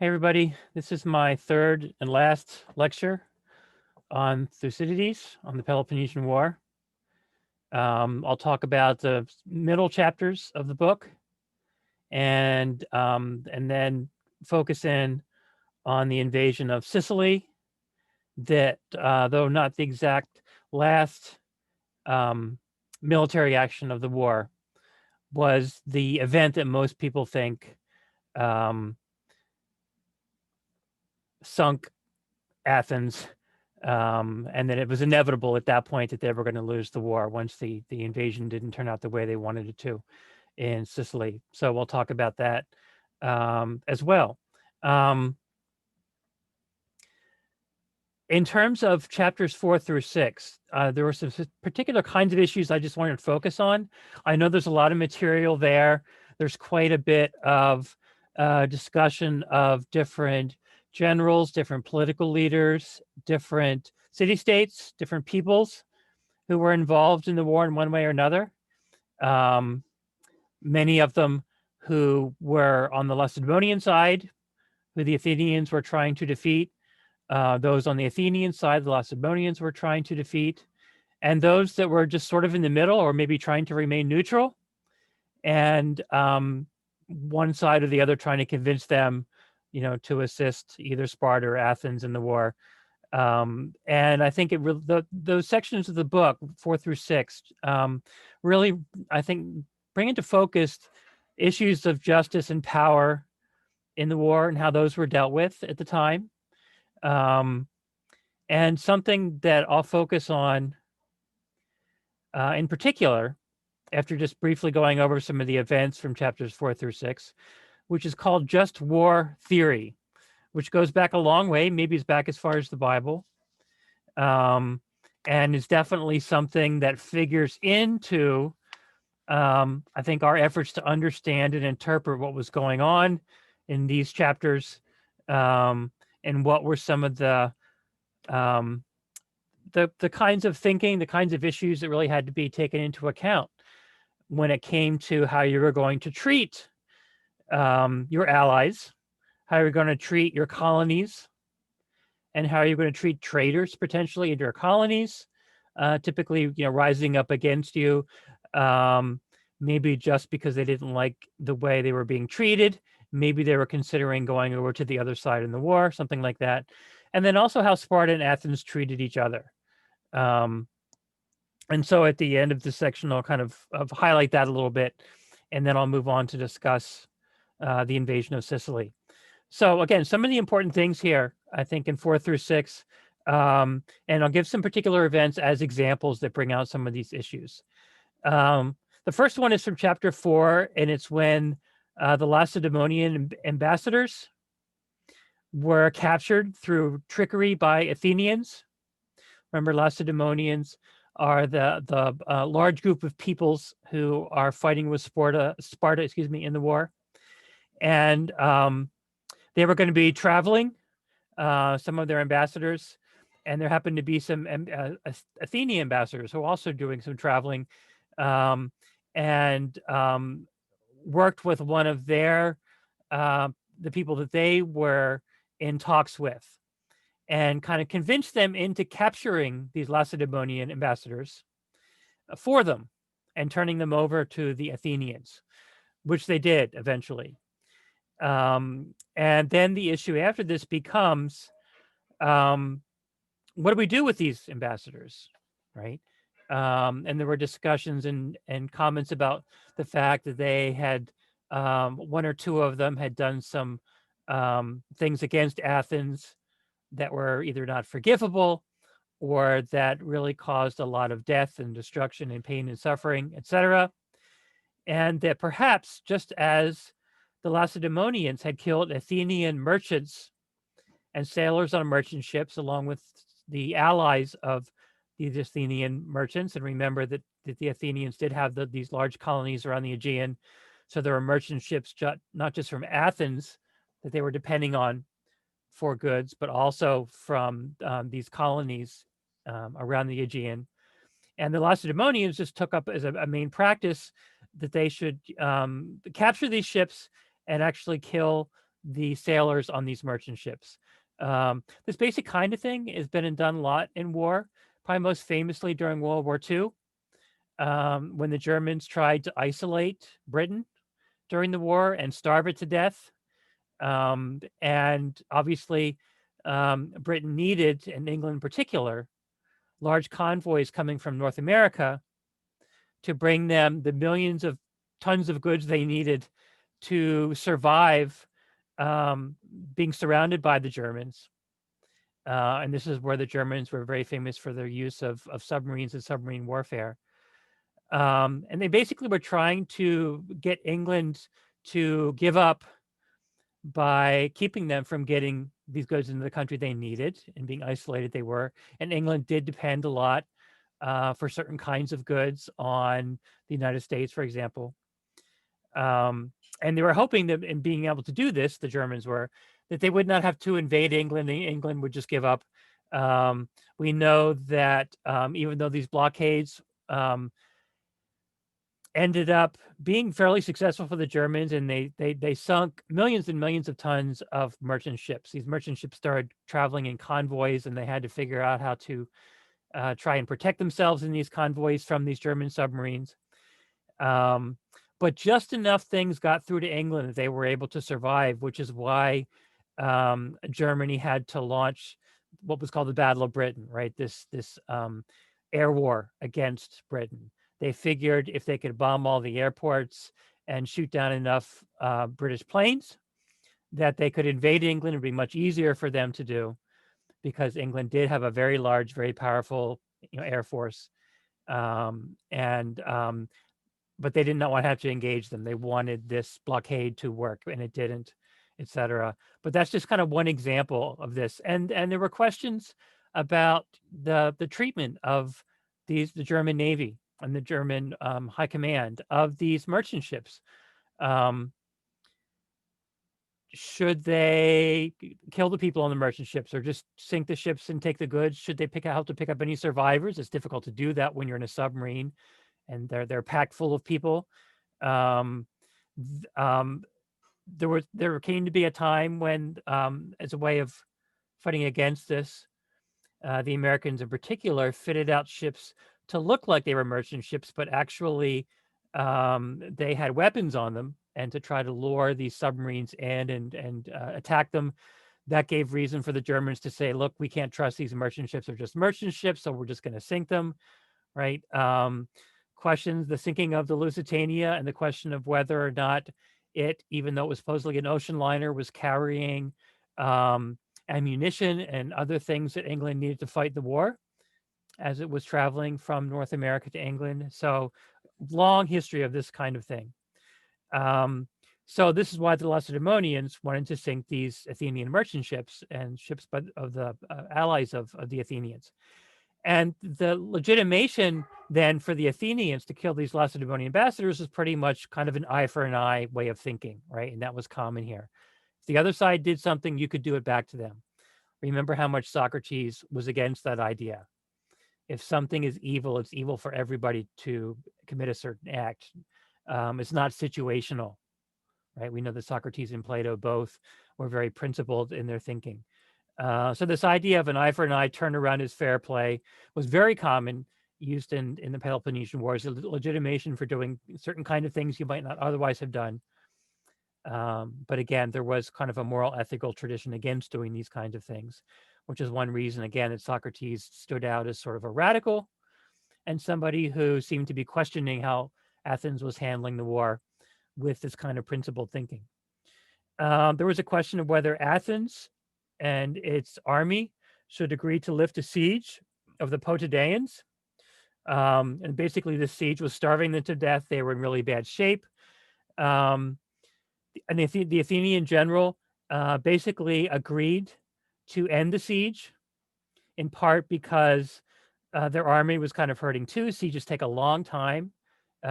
Hey everybody, this is my third and last lecture on Thucydides on the Peloponnesian War. I'll talk about the middle chapters of the book and then focus in on the invasion of Sicily that, though not the exact last military action of the war, was the event that most people think sunk Athens, and that it was inevitable at that point that they were going to lose the war once the invasion didn't turn out the way they wanted it to in Sicily. So we'll talk about that as well. In terms of chapters 4 through 6, there were some particular kinds of issues I just wanted to focus on. I know there's a lot of material there. There's quite a bit of discussion of different generals, different political leaders, different city-states, different peoples who were involved in the war in one way or another. Many of them who were on the Lacedaemonian side, who the Athenians were trying to defeat. Those on the Athenian side, the Lacedaemonians were trying to defeat, and those that were just sort of in the middle or maybe trying to remain neutral, and one side or the other trying to convince them, to assist either Sparta or Athens in the war. And I think those sections of the book, 4 through 6, really, I think, bring into focus issues of justice and power in the war and how those were dealt with at the time. And something that I'll focus on in particular, after just briefly going over some of the events from chapters 4 through 6, which is called just war theory, which goes back a long way, maybe it's back as far as the Bible, and is definitely something that figures into, I think, our efforts to understand and interpret what was going on in these chapters, and what were some of the kinds of thinking, the kinds of issues that really had to be taken into account when it came to how you were going to treat your allies, how you're going to treat your colonies, and how you're going to treat traitors potentially in your colonies, typically, rising up against you, maybe just because they didn't like the way they were being treated. Maybe they were considering going over to the other side in the war, something like that. And then also how Sparta and Athens treated each other. And so at the end of this section, I'll kind of highlight that a little bit, and then I'll move on to discuss the invasion of Sicily. So again, some of the important things here, I think, in 4 through 6, and I'll give some particular events as examples that bring out some of these issues. The first one is from chapter 4, and it's when the Lacedaemonian ambassadors were captured through trickery by Athenians. Remember, Lacedaemonians are the large group of peoples who are fighting with Sparta, in the war. And they were going to be traveling, some of their ambassadors, and there happened to be some Athenian ambassadors who were also doing some traveling, and worked with one of their, the people that they were in talks with, and kind of convinced them into capturing these Lacedaemonian ambassadors for them and turning them over to the Athenians, which they did eventually. And then the issue after this becomes, what do we do with these ambassadors, right? And there were discussions and comments about the fact that they had, one or two of them had done some things against Athens that were either not forgivable or that really caused a lot of death and destruction and pain and suffering, etc. And that perhaps, just as the Lacedaemonians had killed Athenian merchants and sailors on merchant ships, along with the allies of these Athenian merchants, and remember that the Athenians did have these large colonies around the Aegean, so there were merchant ships not just from Athens that they were depending on for goods, but also from these colonies around the Aegean. And the Lacedaemonians just took up as a main practice that they should capture these ships and actually kill the sailors on these merchant ships. This basic kind of thing has been done a lot in war, probably most famously during World War II, when the Germans tried to isolate Britain during the war and starve it to death. And obviously, Britain needed, and England in particular, large convoys coming from North America to bring them the millions of tons of goods they needed to survive being surrounded by the Germans. And this is where the Germans were very famous for their use of submarines and submarine warfare. And they basically were trying to get England to give up by keeping them from getting these goods into the country they needed and being isolated they were. And England did depend a lot for certain kinds of goods on the United States, for example. And they were hoping that in being able to do this, the Germans were, that they would not have to invade England and England would just give up. We know that even though these blockades ended up being fairly successful for the Germans, and they sunk millions and millions of tons of merchant ships. These merchant ships started traveling in convoys, and they had to figure out how to try and protect themselves in these convoys from these German submarines. But just enough things got through to England that they were able to survive, which is why Germany had to launch what was called the Battle of Britain, right? This air war against Britain. They figured if they could bomb all the airports and shoot down enough British planes, that they could invade England. It would be much easier for them to do, because England did have a very large, very powerful, air force, but they did not want to have to engage them. They wanted this blockade to work, and it didn't, etc. But that's just kind of one example of this. And there were questions about the treatment of the German Navy and the German High Command of these merchant ships. Should they kill the people on the merchant ships, or just sink the ships and take the goods? Should they help to pick up any survivors? It's difficult to do that when you're in a submarine and they're packed full of people. There came to be a time when, as a way of fighting against this, the Americans in particular fitted out ships to look like they were merchant ships, but actually they had weapons on them, and to try to lure these submarines in and attack them. That gave reason for the Germans to say, look, we can't trust these merchant ships. They're just merchant ships, so we're just going to sink them, right? Questions, the sinking of the Lusitania, and the question of whether or not it, even though it was supposedly an ocean liner, was carrying ammunition and other things that England needed to fight the war as it was traveling from North America to England. So long history of this kind of thing. So this is why the Lacedaemonians wanted to sink these Athenian merchant ships and ships of the allies of the Athenians. And the legitimation then for the Athenians to kill these Lacedaemonian ambassadors is pretty much kind of an eye for an eye way of thinking, right? And that was common here. If the other side did something, you could do it back to them. Remember how much Socrates was against that idea. If something is evil, it's evil for everybody to commit a certain act. It's not situational, right? We know that Socrates and Plato both were very principled in their thinking. So this idea of an eye for an eye, turn around is fair play, was very common, used in the Peloponnesian Wars, legitimation for doing certain kind of things you might not otherwise have done. But again, there was kind of a moral ethical tradition against doing these kinds of things, which is one reason, again, that Socrates stood out as sort of a radical and somebody who seemed to be questioning how Athens was handling the war with this kind of principled thinking. There was a question of whether Athens and its army should agree to lift a siege of the Potidæans. And basically, the siege was starving them to death. They were in really bad shape. And the Athenian general basically agreed to end the siege, in part because their army was kind of hurting too. Sieges take a long time,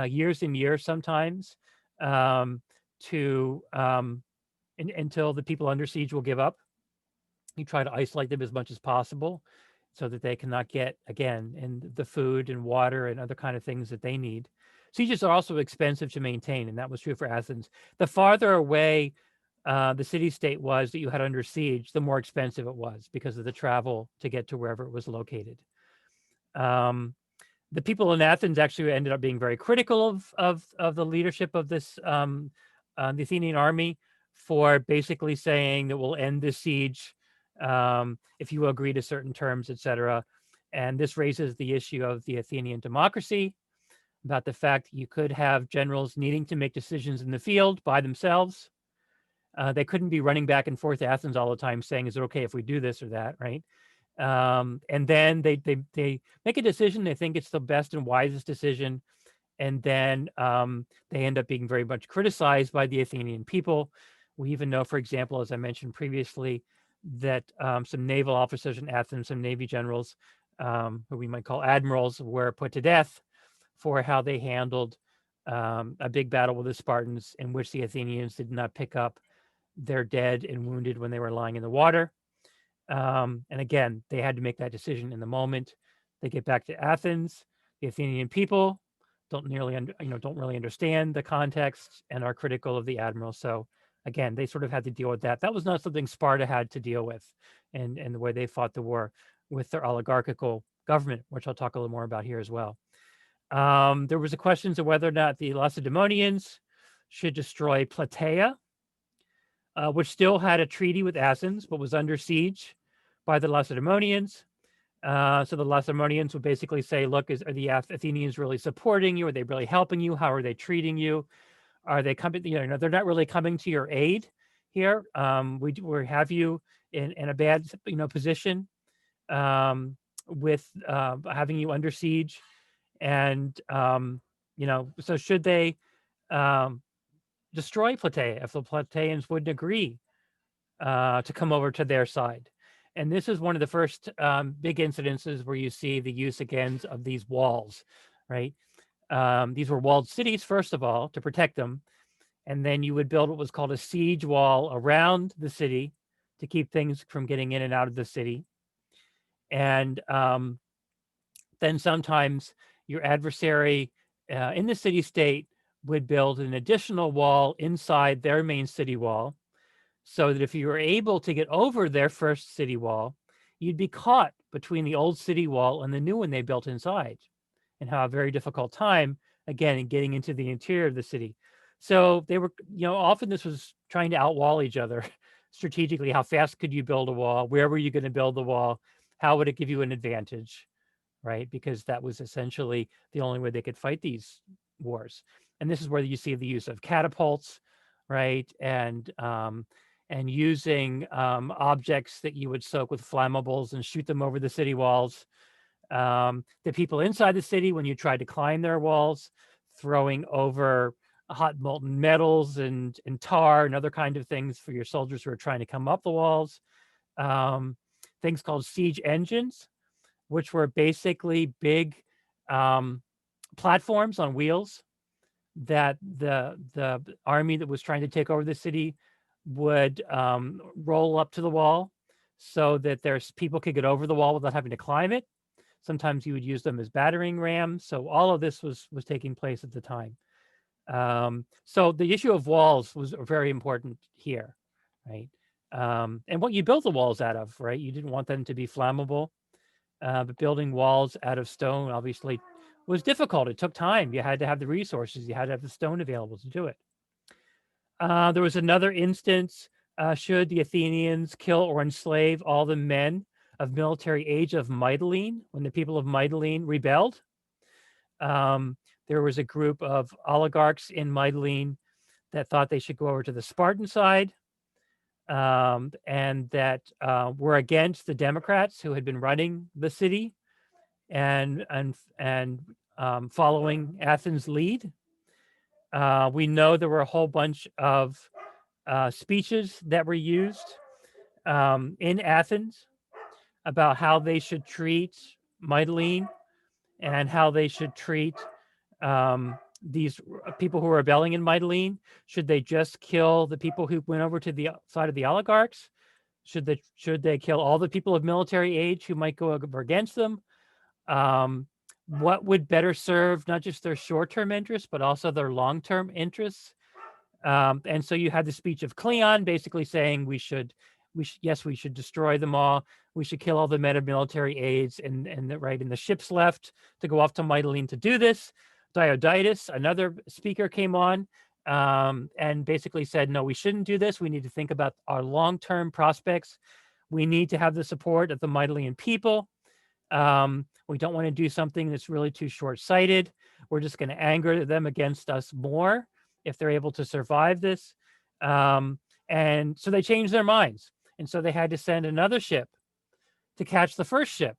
years and years sometimes, until the people under siege will give up. You try to isolate them as much as possible so that they cannot get, again, in the food and water and other kind of things that they need. Sieges are also expensive to maintain, and that was true for Athens. The farther away the city-state was that you had under siege, the more expensive it was because of the travel to get to wherever it was located. The people in Athens actually ended up being very critical of the leadership of this the Athenian army for basically saying that we'll end this siege if you agree to certain terms, etc. And this raises the issue of the Athenian democracy, about the fact you could have generals needing to make decisions in the field by themselves. They couldn't be running back and forth to Athens all the time saying, is it okay if we do this or that, right? And then they make a decision. They think it's the best and wisest decision. And then they end up being very much criticized by the Athenian people. We even know, for example, as I mentioned previously, that some naval officers in Athens, some Navy generals, who we might call admirals, were put to death for how they handled a big battle with the Spartans in which the Athenians did not pick up their dead and wounded when they were lying in the water. And again, they had to make that decision in the moment. They get back to Athens. The Athenian people don't really understand the context and are critical of the admiral. So again, they sort of had to deal with that. That was not something Sparta had to deal with, and the way they fought the war with their oligarchical government, which I'll talk a little more about here as well. There was a question of whether or not the Lacedaemonians should destroy Plataea, which still had a treaty with Athens, but was under siege by the Lacedaemonians. So the Lacedaemonians would basically say, look, are the Athenians really supporting you? Are they really helping you? How are they treating you? Are they coming, they're not really coming to your aid here. We have you in a bad, position with having you under siege. And, so should they destroy Plataea if the Plataeans wouldn't agree to come over to their side? And this is one of the first big incidences where you see the use again of these walls, right? These were walled cities, first of all, to protect them. And then you would build what was called a siege wall around the city to keep things from getting in and out of the city. And then sometimes your adversary in the city-state would build an additional wall inside their main city wall, so that if you were able to get over their first city wall, you'd be caught between the old city wall and the new one they built inside, and have a very difficult time, again, in getting into the interior of the city. So they were, often this was trying to outwall each other strategically. How fast could you build a wall? Where were you going to build the wall? How would it give you an advantage, right? Because that was essentially the only way they could fight these wars. And this is where you see the use of catapults, right? And using objects that you would soak with flammables and shoot them over the city walls. The people inside the city, when you tried to climb their walls, throwing over hot molten metals and tar and other kind of things for your soldiers who are trying to come up the walls. Things called siege engines, which were basically big platforms on wheels that the army that was trying to take over the city would roll up to the wall so that there's people could get over the wall without having to climb it. Sometimes you would use them as battering rams. So all of this was taking place at the time. So the issue of walls was very important here, right? And what you built the walls out of, right? You didn't want them to be flammable, but building walls out of stone obviously was difficult. It took time. You had to have the resources. You had to have the stone available to do it. There was another instance, should the Athenians kill or enslave all the men of military age of Mytilene when the people of Mytilene rebelled? There was a group of oligarchs in Mytilene that thought they should go over to the Spartan side, and that were against the Democrats who had been running the city and following Athens' lead. We know there were a whole bunch of speeches that were used in Athens about how they should treat Mytilene and how they should treat these people who were rebelling in Mytilene. Should they just kill the people who went over to the side of the oligarchs? Should they kill all the people of military age who might go against them? What would better serve not just their short-term interests, but also their long-term interests? And so you had the speech of Cleon basically saying yes, we should destroy them all. We should kill all the men of military aids, and the ships left to go off to Mytilene to do this. Diodotus, another speaker, came on and basically said, no, we shouldn't do this. We need to think about our long-term prospects. We need to have the support of the Mytilean people. We don't want to do something that's really too short-sighted. We're just going to anger them against us more if they're able to survive this. And so they changed their minds. And so they had to send another ship to catch the first ship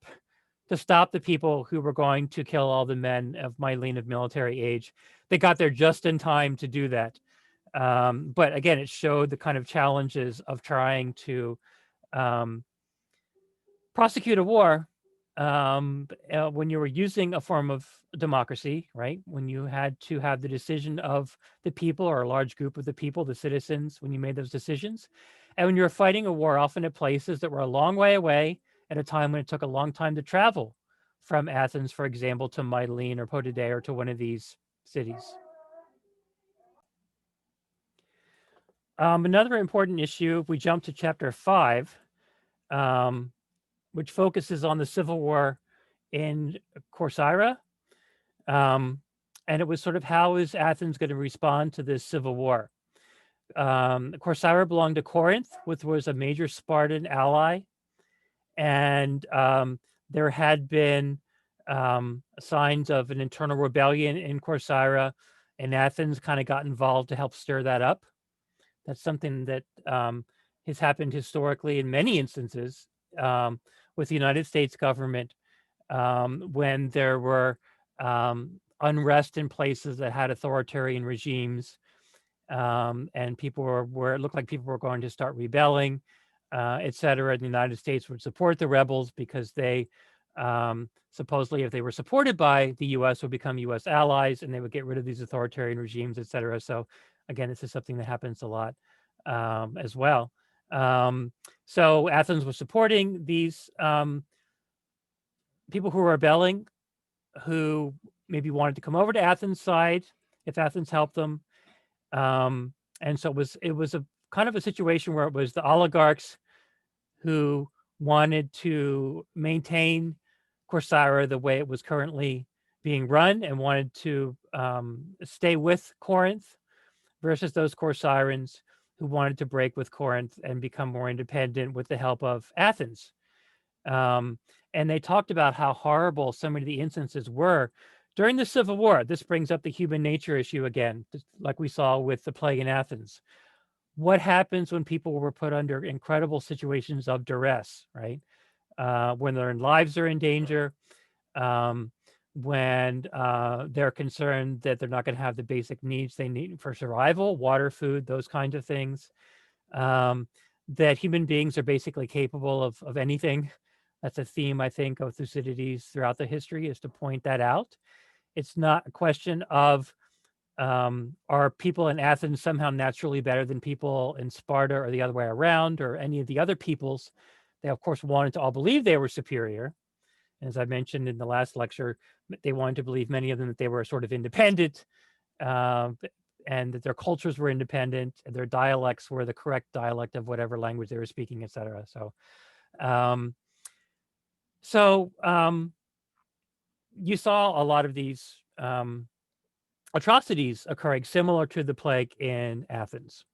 to stop the people who were going to kill all the men of Mytilene of military age. They got there just in time to do that. But again, it showed the kind of challenges of trying to prosecute a war when you were using a form of democracy, right? When you had to have the decision of the people or a large group of the people, the citizens, when you made those decisions. And when you were fighting a war, often at places that were a long way away at a time when it took a long time to travel from Athens, for example, to Mytilene or Potidæa or to one of these cities. Another important issue, if we jump to chapter 5, which focuses on the civil war in Corcyra. And it was sort of, how is Athens going to respond to this civil war? Corcyra belonged to Corinth, which was a major Spartan ally. And there had been signs of an internal rebellion in Corcyra, and Athens kind of got involved to help stir that up. That's something that has happened historically in many instances with the United States government when there were unrest in places that had authoritarian regimes, and people were it looked like people were going to start rebelling, et cetera. The United States would support the rebels because they supposedly, if they were supported by the U.S., would become U.S. allies, and they would get rid of these authoritarian regimes, et cetera. So again, this is something that happens a lot as well. So Athens was supporting these people who were rebelling, who maybe wanted to come over to Athens' side if Athens helped them. And so it was a kind of a situation where it was the oligarchs who wanted to maintain Corcyra the way it was currently being run and wanted to stay with Corinth, versus those Corsyrans who wanted to break with Corinth and become more independent with the help of Athens. And they talked about how horrible some of the instances were during the Civil War. This brings up the human nature issue again, like we saw with the plague in Athens. What happens when people were put under incredible situations of duress, right? When their lives are in danger, when they're concerned that they're not going to have the basic needs they need for survival, water, food, those kinds of things, that human beings are basically capable of anything. That's a theme, I think, of Thucydides throughout the history, is to point that out. It's not a question of are people in Athens somehow naturally better than people in Sparta or the other way around, or any of the other peoples. They, of course, wanted to all believe they were superior. As I mentioned in the last lecture, they wanted to believe, many of them, that they were sort of independent, and that their cultures were independent, and their dialects were the correct dialect of whatever language they were speaking, et cetera. So you saw a lot of these atrocities occurring similar to the plague in Athens.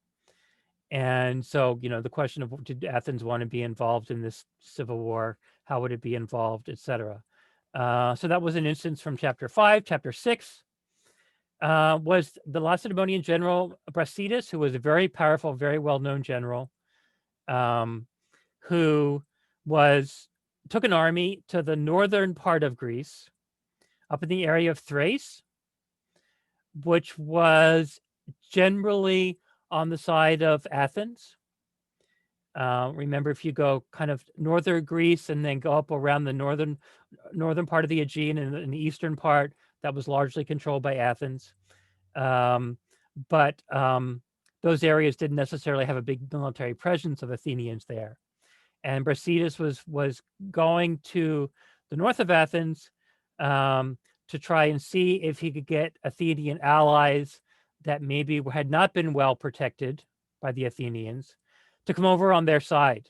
And so, the question of, did Athens want to be involved in this civil war? How would it be involved, et cetera? So that was an instance from chapter 5. Chapter 6 was the Lacedaemonian general Brasidas, who was a very powerful, very well-known general, who took an army to the northern part of Greece, up in the area of Thrace, which was generally on the side of Athens. Remember, if you go kind of northern Greece and then go up around the northern part of the Aegean and in the eastern part, that was largely controlled by Athens. But those areas didn't necessarily have a big military presence of Athenians there. And Brasidas was going to the north of Athens to try and see if he could get Athenian allies that maybe had not been well protected by the Athenians to come over on their side,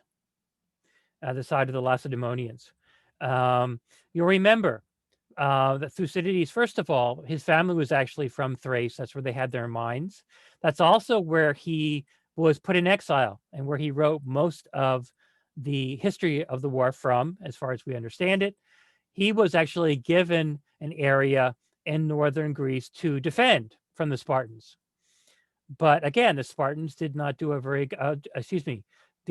the side of the Lacedaemonians. You'll remember that Thucydides, first of all, his family was actually from Thrace. That's where they had their mines. That's also where he was put in exile and where he wrote most of the history of the war from, as far as we understand it. He was actually given an area in northern Greece to defend from the Spartans. But again, the Spartans did not do a very, the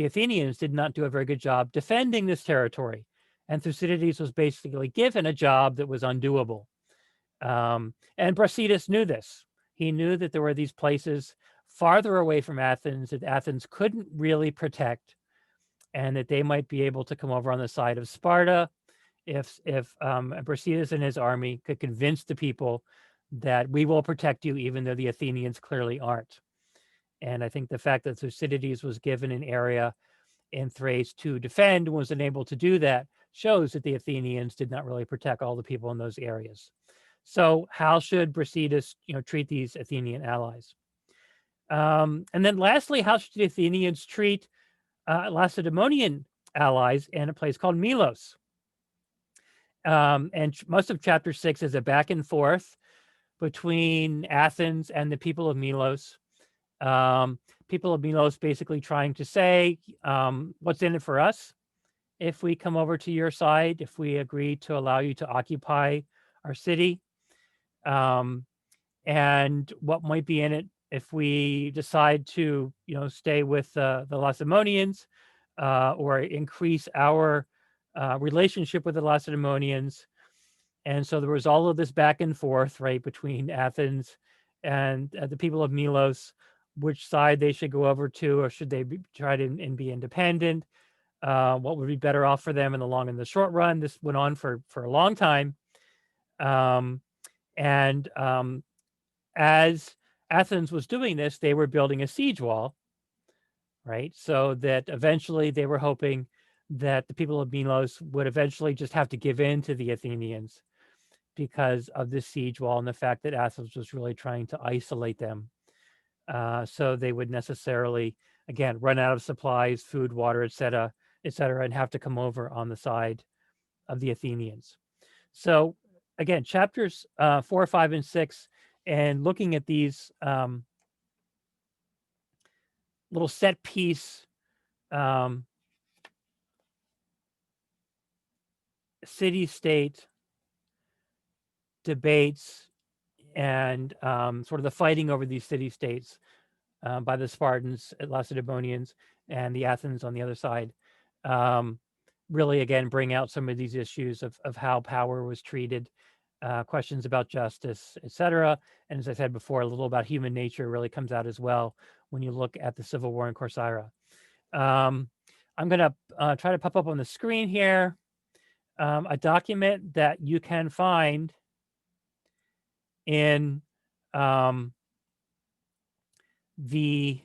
Athenians did not do a very good job defending this territory. And Thucydides was basically given a job that was undoable. And Brasidas knew this. He knew that there were these places farther away from Athens that Athens couldn't really protect, and that they might be able to come over on the side of Sparta if Brasidas and his army could convince the people that we will protect you, even though the Athenians clearly aren't. And I think the fact that Thucydides was given an area in Thrace to defend, was unable to do that, shows that the Athenians did not really protect all the people in those areas. So how should Brasidas, treat these Athenian allies? And then lastly, how should the Athenians treat Lacedaemonian allies in a place called Milos? And most of chapter 6 is a back and forth between Athens and the people of Milos. People of Milos basically trying to say, what's in it for us if we come over to your side, if we agree to allow you to occupy our city, and what might be in it if we decide to, stay with the Lacedaemonians, or increase our relationship with the Lacedaemonians. And so there was all of this back and forth, right, between Athens and the people of Milos, which side they should go over to, or should they try to and be independent? What would be better off for them in the long and the short run? This went on for a long time. As Athens was doing this, they were building a siege wall, right? So that eventually they were hoping that the people of Milos would eventually just have to give in to the Athenians because of this siege wall and the fact that Athens was really trying to isolate them. So they would necessarily, again, run out of supplies, food, water, et cetera, and have to come over on the side of the Athenians. So again, chapters 4, 5, and 6, and looking at these little set piece city-state debates and sort of the fighting over these city-states by the Spartans, Lacedaemonians, and the Athens on the other side, really, again, bring out some of these issues of how power was treated, questions about justice, etc. And as I said before, a little about human nature really comes out as well when you look at the Civil War in Corcyra. I'm going to try to pop up on the screen here a document that you can find in the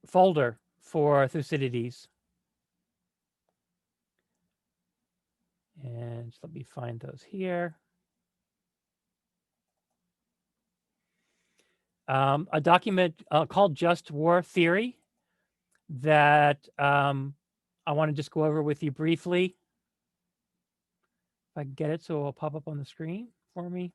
folder for Thucydides. And let me find those here. A document called Just War Theory that I want to just go over with you briefly. If I can get it so it'll pop up on the screen for me.